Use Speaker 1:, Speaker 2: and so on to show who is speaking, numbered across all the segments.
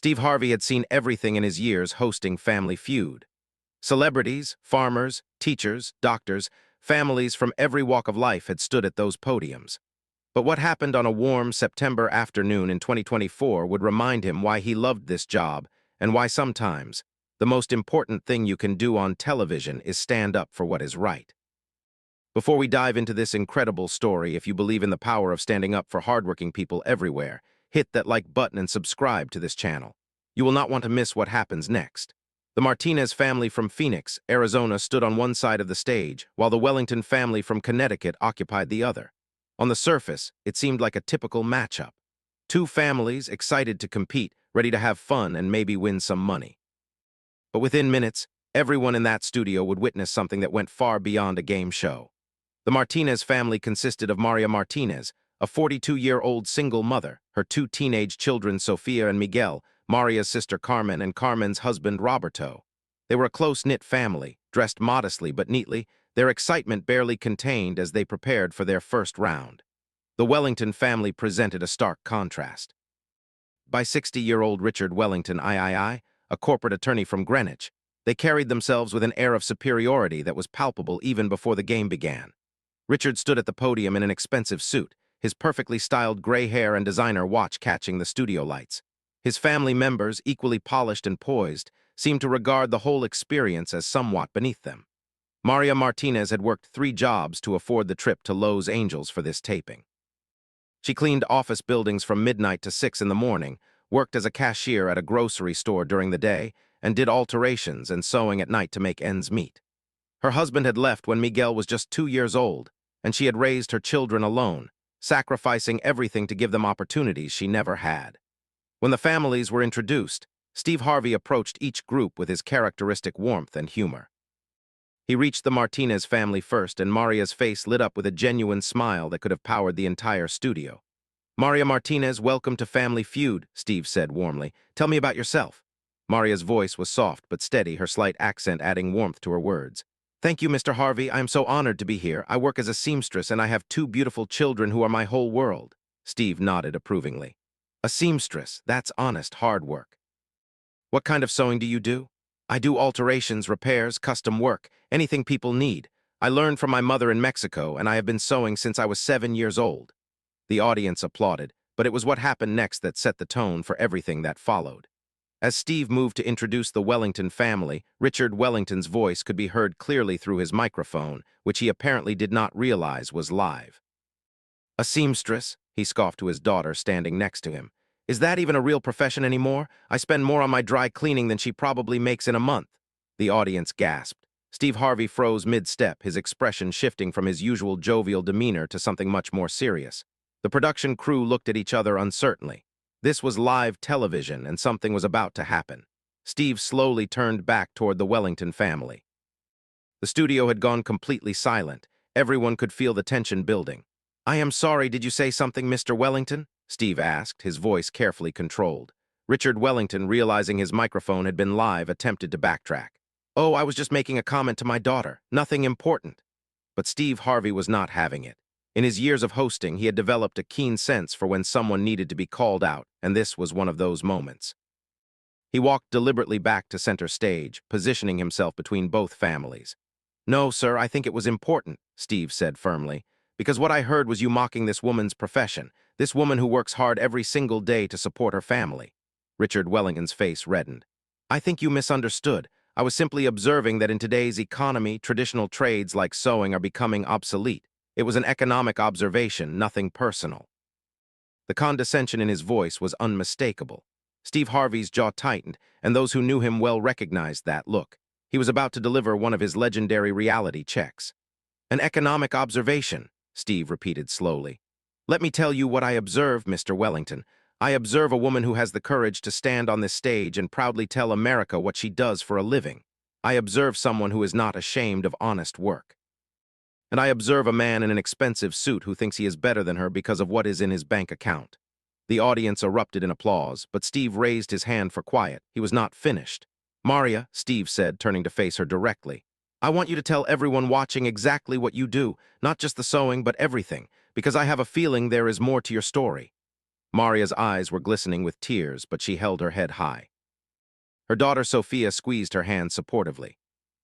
Speaker 1: Steve Harvey had seen everything in his years hosting Family Feud. Celebrities, farmers, teachers, doctors, families from every walk of life had stood at those podiums. But what happened on a warm September afternoon in 2024 would remind him why he loved this job and why sometimes the most important thing you can do on television is stand up for what is right. Before we dive into this incredible story, if you believe in the power of standing up for hardworking people everywhere, hit that like button and subscribe to this channel. You will not want to miss what happens next. The Martinez family from Phoenix, Arizona stood on one side of the stage, while the Wellington family from Connecticut occupied the other. On the surface, it seemed like a typical matchup. Two families excited to compete, ready to have fun and maybe win some money. But within minutes, everyone in that studio would witness something that went far beyond a game show. The Martinez family consisted of Maria Martinez, a 42-year-old single mother, her two teenage children Sofia and Miguel, Maria's sister Carmen, and Carmen's husband Roberto. They were a close-knit family, dressed modestly but neatly, their excitement barely contained as they prepared for their first round. The Wellington family presented a stark contrast. By 60-year-old Richard Wellington III, a corporate attorney from Greenwich, they carried themselves with an air of superiority that was palpable even before the game began. Richard stood at the podium in an expensive suit, his perfectly styled gray hair and designer watch catching the studio lights. His family members, equally polished and poised, seemed to regard the whole experience as somewhat beneath them. Maria Martinez had worked 3 jobs to afford the trip to Los Angeles for this taping. She cleaned office buildings from midnight to 6 in the morning, worked as a cashier at a grocery store during the day, and did alterations and sewing at night to make ends meet. Her husband had left when Miguel was just 2 years old, and she had raised her children alone, sacrificing everything to give them opportunities she never had. When the families were introduced, Steve Harvey approached each group with his characteristic warmth and humor. He reached the Martinez family first, and Maria's face lit up with a genuine smile that could have powered the entire studio. "Maria Martinez, welcome to Family Feud," Steve said warmly. "Tell me about yourself." Maria's voice was soft but steady, her slight accent adding warmth to her words. "Thank you, Mr. Harvey. I am so honored to be here. I work as a seamstress, and I have 2 beautiful children who are my whole world." Steve nodded approvingly. "A seamstress, that's honest, hard work. What kind of sewing do you do?" "I do alterations, repairs, custom work, anything people need. I learned from my mother in Mexico, and I have been sewing since I was 7 years old." The audience applauded, but it was what happened next that set the tone for everything that followed. As Steve moved to introduce the Wellington family, Richard Wellington's voice could be heard clearly through his microphone, which he apparently did not realize was live. "A seamstress?" he scoffed to his daughter standing next to him. "Is that even a real profession anymore? I spend more on my dry cleaning than she probably makes in a month." The audience gasped. Steve Harvey froze mid-step, his expression shifting from his usual jovial demeanor to something much more serious. The production crew looked at each other uncertainly. This was live television, and something was about to happen. Steve slowly turned back toward the Wellington family. The studio had gone completely silent. Everyone could feel the tension building. "I am sorry, did you say something, Mr. Wellington?" Steve asked, his voice carefully controlled. Richard Wellington, realizing his microphone had been live, attempted to backtrack. "Oh, I was just making a comment to my daughter. Nothing important." But Steve Harvey was not having it. In his years of hosting, he had developed a keen sense for when someone needed to be called out, and this was one of those moments. He walked deliberately back to center stage, positioning himself between both families. "No, sir, I think it was important," Steve said firmly, "because what I heard was you mocking this woman's profession, this woman who works hard every single day to support her family." Richard Wellington's face reddened. "I think you misunderstood. I was simply observing that in today's economy, traditional trades like sewing are becoming obsolete. It was an economic observation, nothing personal." The condescension in his voice was unmistakable. Steve Harvey's jaw tightened, and those who knew him well recognized that look. He was about to deliver one of his legendary reality checks. "An economic observation," Steve repeated slowly. "Let me tell you what I observe, Mr. Wellington. I observe a woman who has the courage to stand on this stage and proudly tell America what she does for a living. I observe someone who is not ashamed of honest work. And I observe a man in an expensive suit who thinks he is better than her because of what is in his bank account." The audience erupted in applause, but Steve raised his hand for quiet. He was not finished. "Maria," Steve said, turning to face her directly, "I want you to tell everyone watching exactly what you do, not just the sewing, but everything, because I have a feeling there is more to your story." Maria's eyes were glistening with tears, but she held her head high. Her daughter Sophia squeezed her hand supportively.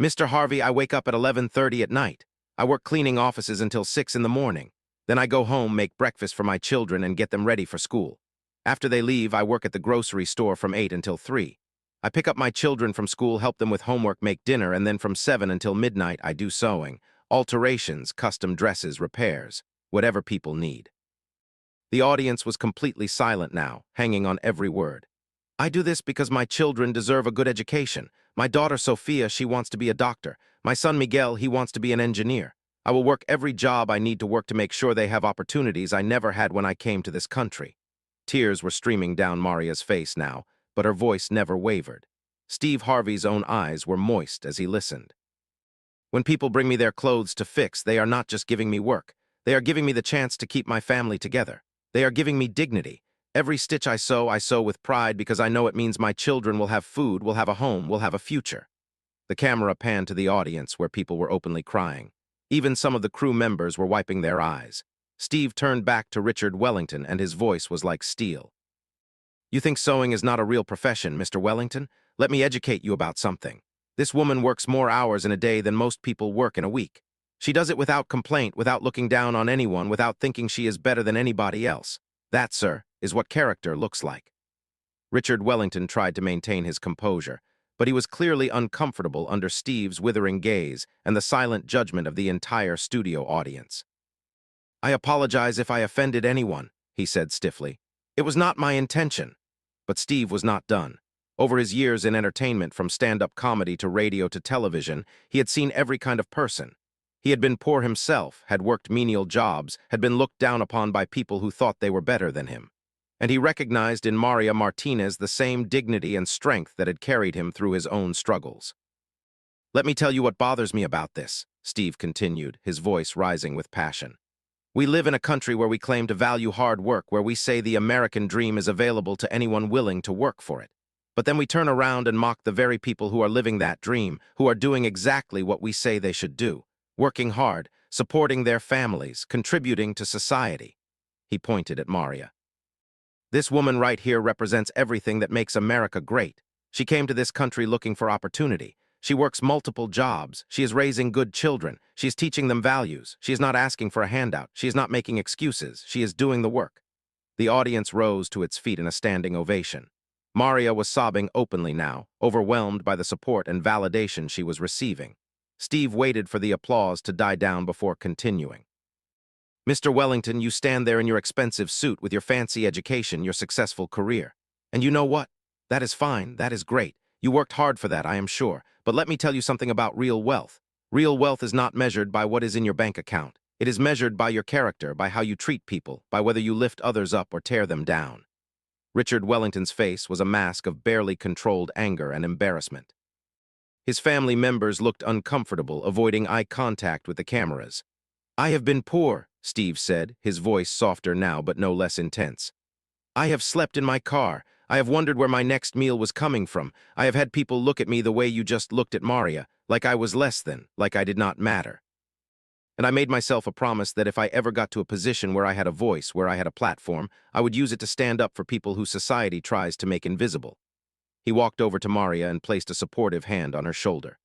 Speaker 1: Mr. Harvey, I wake up at 11:30 at night. I work cleaning offices until 6 in the morning. Then I go home, make breakfast for my children, and get them ready for school. After they leave, I work at the grocery store from 8 until 3. I pick up my children from school, help them with homework, make dinner, and then from 7 until midnight I do sewing, alterations, custom dresses, repairs, whatever people need. The audience was completely silent now, hanging on every word. I do this because my children deserve a good education. My daughter Sophia, she wants to be a doctor. My son Miguel, he wants to be an engineer. I will work every job I need to work to make sure they have opportunities I never had when I came to this country. Tears were streaming down Maria's face now, but her voice never wavered. Steve Harvey's own eyes were moist as he listened. When people bring me their clothes to fix, they are not just giving me work. They are giving me the chance to keep my family together. They are giving me dignity. Every stitch I sew with pride because I know it means my children will have food, will have a home, will have a future. The camera panned to the audience where people were openly crying. Even some of the crew members were wiping their eyes. Steve turned back to Richard Wellington, and his voice was like steel. You think sewing is not a real profession, Mr. Wellington? Let me educate you about something. This woman works more hours in a day than most people work in a week. She does it without complaint, without looking down on anyone, without thinking she is better than anybody else. That, sir, is what character looks like. Richard Wellington tried to maintain his composure, but he was clearly uncomfortable under Steve's withering gaze and the silent judgment of the entire studio audience. I apologize if I offended anyone, he said stiffly. It was not my intention. But Steve was not done. Over his years in entertainment, from stand-up comedy to radio to television, he had seen every kind of person. He had been poor himself, had worked menial jobs, had been looked down upon by people who thought they were better than him. And he recognized in Maria Martinez the same dignity and strength that had carried him through his own struggles. Let me tell you what bothers me about this, Steve continued, his voice rising with passion. We live in a country where we claim to value hard work, where we say the American dream is available to anyone willing to work for it. But then we turn around and mock the very people who are living that dream, who are doing exactly what we say they should do, working hard, supporting their families, contributing to society. He pointed at Maria. This woman right here represents everything that makes America great. She came to this country looking for opportunity. She works multiple jobs. She is raising good children. She is teaching them values. She is not asking for a handout. She is not making excuses. She is doing the work. The audience rose to its feet in a standing ovation. Maria was sobbing openly now, overwhelmed by the support and validation she was receiving. Steve waited for the applause to die down before continuing. Mr. Wellington, you stand there in your expensive suit with your fancy education, your successful career. And you know what? That is fine. That is great. You worked hard for that, I am sure. But let me tell you something about real wealth. Real wealth is not measured by what is in your bank account. It is measured by your character, by how you treat people, by whether you lift others up or tear them down. Richard Wellington's face was a mask of barely controlled anger and embarrassment. His family members looked uncomfortable, avoiding eye contact with the cameras. I have been poor, Steve said, his voice softer now but no less intense. I have slept in my car. I have wondered where my next meal was coming from. I have had people look at me the way you just looked at Maria, like I was less than, like I did not matter. And I made myself a promise that if I ever got to a position where I had a voice, where I had a platform, I would use it to stand up for people who society tries to make invisible. He walked over to Maria and placed a supportive hand on her shoulder.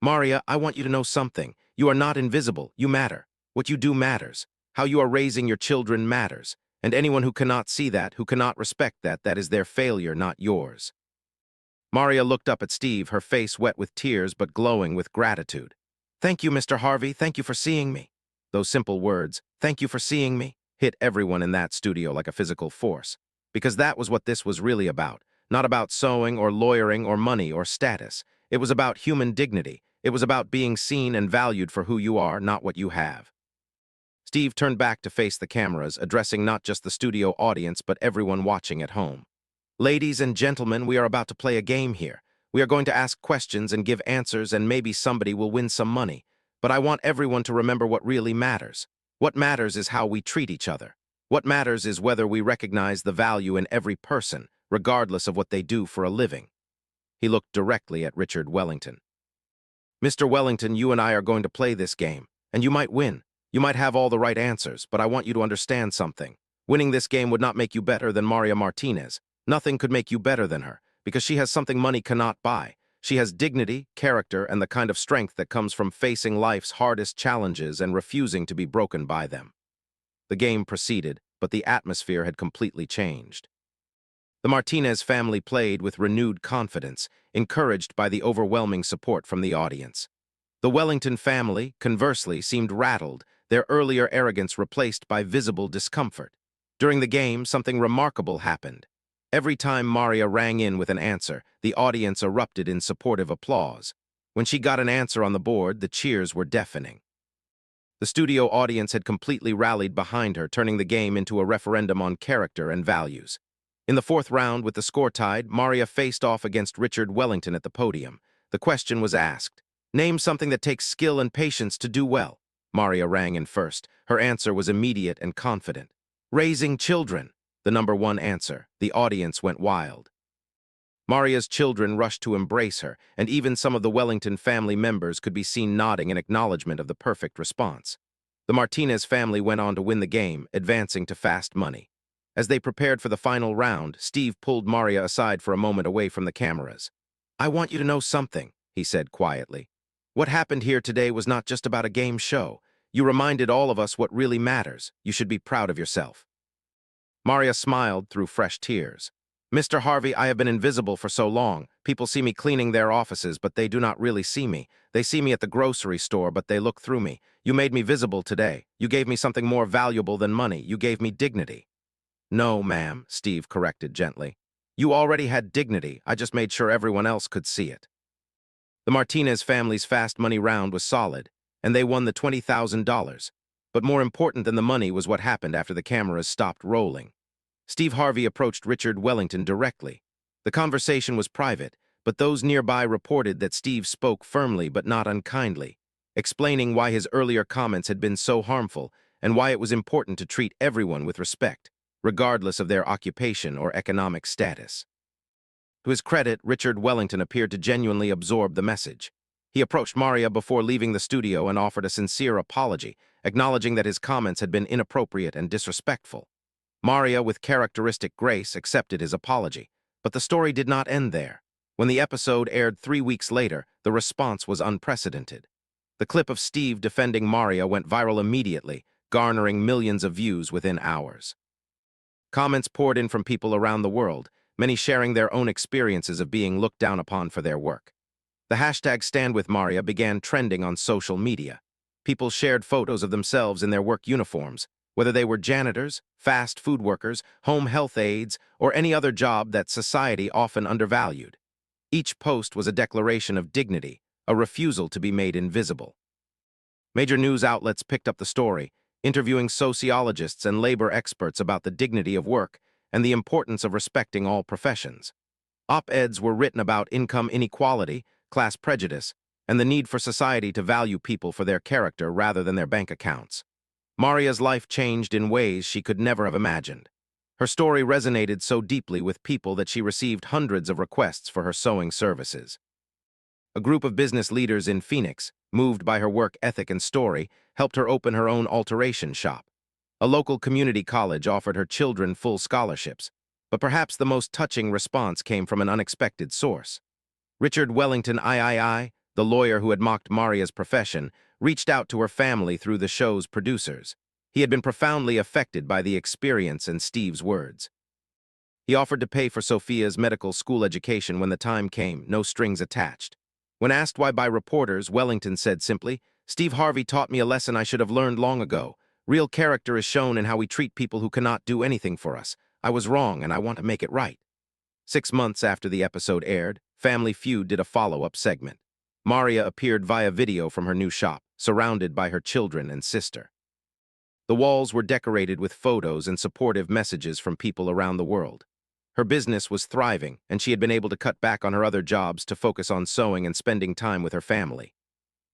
Speaker 1: Maria, I want you to know something. You are not invisible. You matter. What you do matters. How you are raising your children matters. And anyone who cannot see that, who cannot respect that, that is their failure, not yours. Maria looked up at Steve, her face wet with tears but glowing with gratitude. Thank you, Mr. Harvey. Thank you for seeing me. Those simple words, thank you for seeing me, hit everyone in that studio like a physical force. Because that was what this was really about. Not about sewing or lawyering or money or status. It was about human dignity. It was about being seen and valued for who you are, not what you have. Steve turned back to face the cameras, addressing not just the studio audience but everyone watching at home. Ladies and gentlemen, we are about to play a game here. We are going to ask questions and give answers, and maybe somebody will win some money. But I want everyone to remember what really matters. What matters is how we treat each other. What matters is whether we recognize the value in every person, regardless of what they do for a living. He looked directly at Richard Wellington. Mr. Wellington, you and I are going to play this game, and you might win. You might have all the right answers, but I want you to understand something. Winning this game would not make you better than Maria Martinez. Nothing could make you better than her, because she has something money cannot buy. She has dignity, character, and the kind of strength that comes from facing life's hardest challenges and refusing to be broken by them. The game proceeded, but the atmosphere had completely changed. The Martinez family played with renewed confidence, encouraged by the overwhelming support from the audience. The Wellington family, conversely, seemed rattled, their earlier arrogance replaced by visible discomfort. During the game, something remarkable happened. Every time Maria rang in with an answer, the audience erupted in supportive applause. When she got an answer on the board, the cheers were deafening. The studio audience had completely rallied behind her, turning the game into a referendum on character and values. In the fourth round, with the score tied, Maria faced off against Richard Wellington at the podium. The question was asked, "Name something that takes skill and patience to do well." Maria rang in first. Her answer was immediate and confident. "Raising children," the number one answer. The audience went wild. Maria's children rushed to embrace her, and even some of the Wellington family members could be seen nodding in acknowledgement of the perfect response. The Martinez family went on to win the game, advancing to fast money. As they prepared for the final round, Steve pulled Maria aside for a moment away from the cameras. "I want you to know something," he said quietly. "What happened here today was not just about a game show. You reminded all of us what really matters. You should be proud of yourself." Maria smiled through fresh tears. "Mr. Harvey, I have been invisible for so long. People see me cleaning their offices, but they do not really see me. They see me at the grocery store, but they look through me. You made me visible today. You gave me something more valuable than money. You gave me dignity." "No, ma'am," Steve corrected gently. "You already had dignity. I just made sure everyone else could see it." The Martinez family's fast money round was solid, and they won the $20,000. But more important than the money was what happened after the cameras stopped rolling. Steve Harvey approached Richard Wellington directly. The conversation was private, but those nearby reported that Steve spoke firmly but not unkindly, explaining why his earlier comments had been so harmful and why it was important to treat everyone with respect, regardless of their occupation or economic status. To his credit, Richard Wellington appeared to genuinely absorb the message. He approached Maria before leaving the studio and offered a sincere apology, acknowledging that his comments had been inappropriate and disrespectful. Maria, with characteristic grace, accepted his apology. But the story did not end there. When the episode aired 3 weeks later, the response was unprecedented. The clip of Steve defending Maria went viral immediately, garnering millions of views within hours. Comments poured in from people around the world, many sharing their own experiences of being looked down upon for their work. The hashtag #StandWithMaria began trending on social media. People shared photos of themselves in their work uniforms, whether they were janitors, fast food workers, home health aides, or any other job that society often undervalued. Each post was a declaration of dignity, a refusal to be made invisible. Major news outlets picked up the story, interviewing sociologists and labor experts about the dignity of work and the importance of respecting all professions. Op-eds were written about income inequality, class prejudice, and the need for society to value people for their character rather than their bank accounts. Maria's life changed in ways she could never have imagined. Her story resonated so deeply with people that she received hundreds of requests for her sewing services. A group of business leaders in Phoenix, moved by her work ethic and story, helped her open her own alteration shop. A local community college offered her children full scholarships, but perhaps the most touching response came from an unexpected source. Richard Wellington III, the lawyer who had mocked Maria's profession, reached out to her family through the show's producers. He had been profoundly affected by the experience and Steve's words. He offered to pay for Sophia's medical school education when the time came, no strings attached. When asked why by reporters, Wellington said simply, "Steve Harvey taught me a lesson I should have learned long ago. Real character is shown in how we treat people who cannot do anything for us. I was wrong and I want to make it right." 6 months after the episode aired, Family Feud did a follow-up segment. Maria appeared via video from her new shop, surrounded by her children and sister. The walls were decorated with photos and supportive messages from people around the world. Her business was thriving, and she had been able to cut back on her other jobs to focus on sewing and spending time with her family.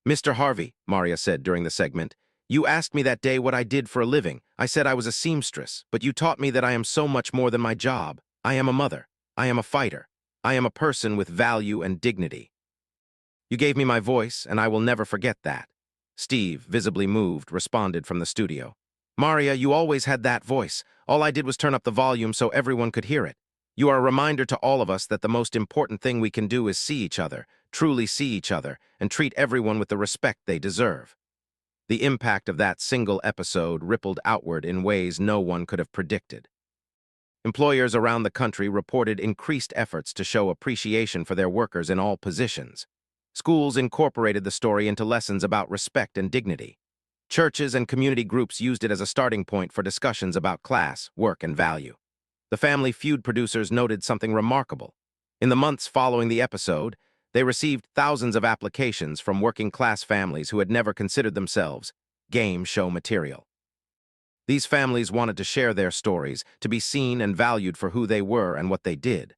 Speaker 1: "Mr. Harvey," Maria said during the segment, "you asked me that day what I did for a living. I said I was a seamstress, but you taught me that I am so much more than my job. I am a mother. I am a fighter. I am a person with value and dignity. You gave me my voice, and I will never forget that." Steve, visibly moved, responded from the studio. Maria, you always had that voice. All I did was turn up the volume so everyone could hear it. You are a reminder to all of us that the most important thing we can do is see each other, truly see each other, and treat everyone with the respect they deserve. The impact of that single episode rippled outward in ways no one could have predicted. Employers around the country reported increased efforts to show appreciation for their workers in all positions. Schools incorporated the story into lessons about respect and dignity. Churches and community groups used it as a starting point for discussions about class, work, and value. The Family Feud producers noted something remarkable. In the months following the episode, they received thousands of applications from working-class families who had never considered themselves game show material. These families wanted to share their stories, to be seen and valued for who they were and what they did.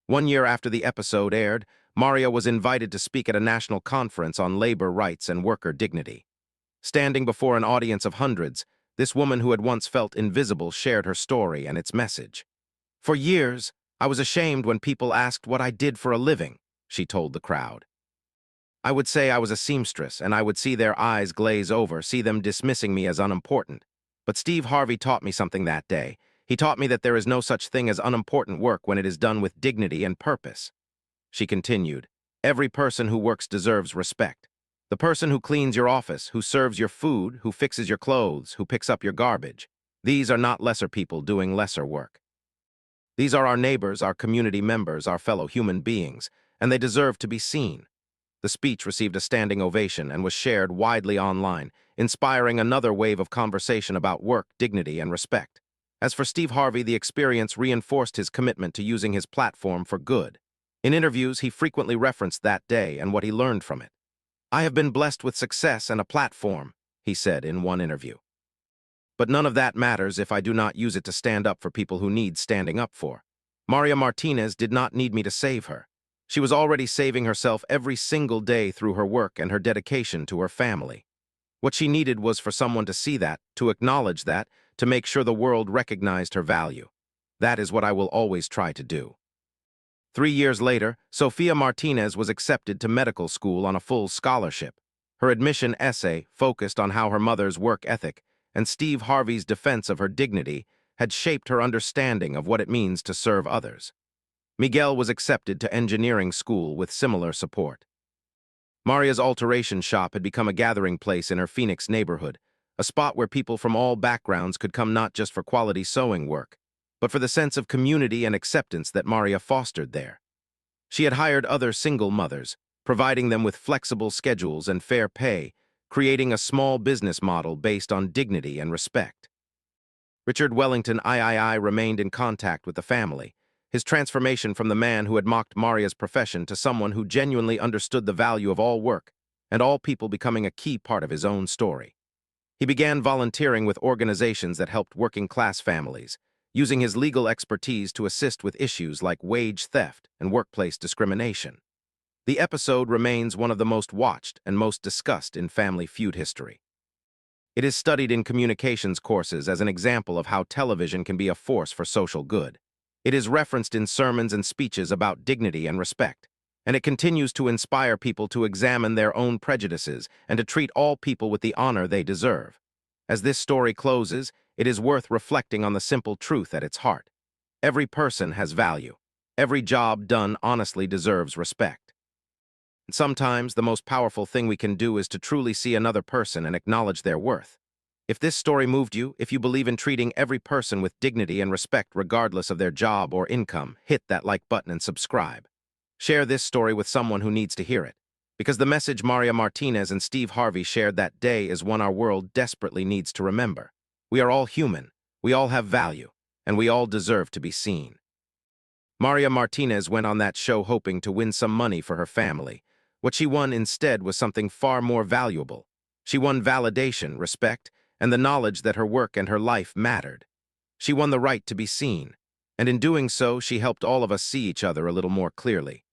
Speaker 1: 1 year after the episode aired, Maria was invited to speak at a national conference on labor rights and worker dignity. Standing before an audience of hundreds, this woman who had once felt invisible shared her story and its message. "For years, I was ashamed when people asked what I did for a living," she told the crowd. "I would say I was a seamstress, and I would see their eyes glaze over, see them dismissing me as unimportant. But Steve Harvey taught me something that day. He taught me that there is no such thing as unimportant work when it is done with dignity and purpose." She continued, "Every person who works deserves respect. The person who cleans your office, who serves your food, who fixes your clothes, who picks up your garbage. These are not lesser people doing lesser work. These are our neighbors, our community members, our fellow human beings, and they deserve to be seen." The speech received a standing ovation and was shared widely online, inspiring another wave of conversation about work, dignity, and respect. As for Steve Harvey, the experience reinforced his commitment to using his platform for good. In interviews, he frequently referenced that day and what he learned from it. "I have been blessed with success and a platform," he said in one interview. "But none of that matters if I do not use it to stand up for people who need standing up for." Maria Martinez did not need me to save her. She was already saving herself every single day through her work and her dedication to her family. What she needed was for someone to see that, to acknowledge that, to make sure the world recognized her value. That is what I will always try to do. 3 years later, Sofia Martinez was accepted to medical school on a full scholarship. Her admission essay focused on how her mother's work ethic and Steve Harvey's defense of her dignity had shaped her understanding of what it means to serve others. Miguel was accepted to engineering school with similar support. Maria's alteration shop had become a gathering place in her Phoenix neighborhood, a spot where people from all backgrounds could come not just for quality sewing work, but for the sense of community and acceptance that Maria fostered there. She had hired other single mothers, providing them with flexible schedules and fair pay, creating a small business model based on dignity and respect. Richard Wellington III remained in contact with the family, his transformation from the man who had mocked Maria's profession to someone who genuinely understood the value of all work and all people becoming a key part of his own story. He began volunteering with organizations that helped working-class families, using his legal expertise to assist with issues like wage theft and workplace discrimination. The episode remains one of the most watched and most discussed in Family Feud history. It is studied in communications courses as an example of how television can be a force for social good. It is referenced in sermons and speeches about dignity and respect, and it continues to inspire people to examine their own prejudices and to treat all people with the honor they deserve. As this story closes, it is worth reflecting on the simple truth at its heart. Every person has value. Every job done honestly deserves respect. And sometimes the most powerful thing we can do is to truly see another person and acknowledge their worth. If this story moved you, if you believe in treating every person with dignity and respect regardless of their job or income, hit that like button and subscribe. Share this story with someone who needs to hear it, because the message Maria Martinez and Steve Harvey shared that day is one our world desperately needs to remember. We are all human, we all have value, and we all deserve to be seen. Maria Martinez went on that show hoping to win some money for her family. What she won instead was something far more valuable. She won validation, respect, and the knowledge that her work and her life mattered. She won the right to be seen, and in doing so, she helped all of us see each other a little more clearly.